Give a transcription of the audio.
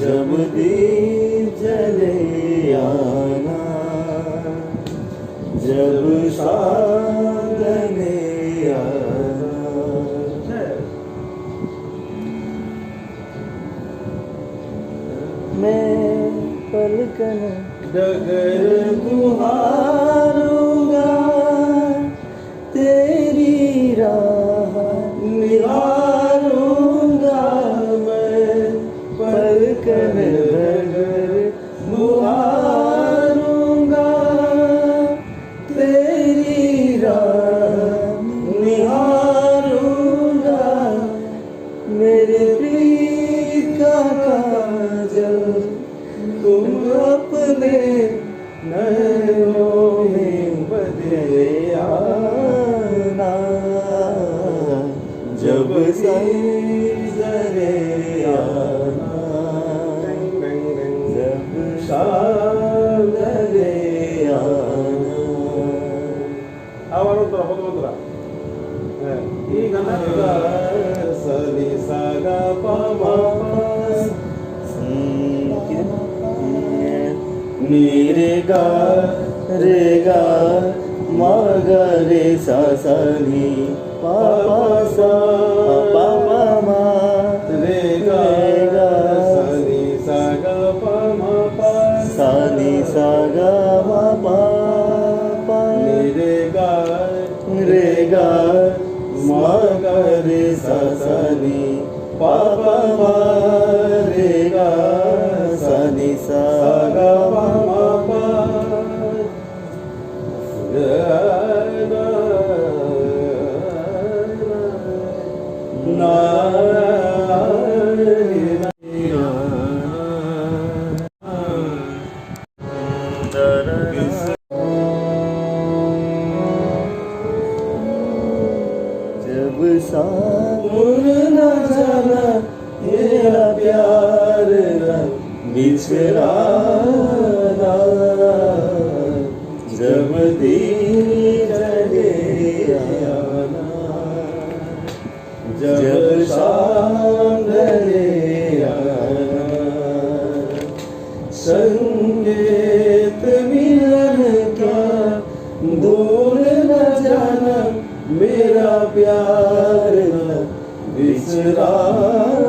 जब दीप जले आना, जब सागने आना। मैं पलकन डगर गुहारूंगा, तेरी राह निहारूंगा। मैं पलकन डगर गुहारूंगा, तेरी राह निहारूंगा। मेरे प्रीत का काजल तुम अपने नैनों में बदले आना, जब संजरे आना, जब सागरे आना। आवाज होता ಈ ಗಣ ಸರಿ ಸಾಗ ಪಮ नीरे गा रे गा मा गा रे सा सा नी पा पा सा पा पा मा रे गा सा नी सा गा प म प सा नी सा गा मा पा पा रे गा मा गा रे सा सा नी पा पा मा रे गा सा नी सा गा मा पा ना जब सामुर न जाना तेरा प्यार न बिछड़ाना, जब दीप जले आना, जब शाम ढले आना। संकेत मिलन का दूर न जाना, मेरा प्यार न बिसराना।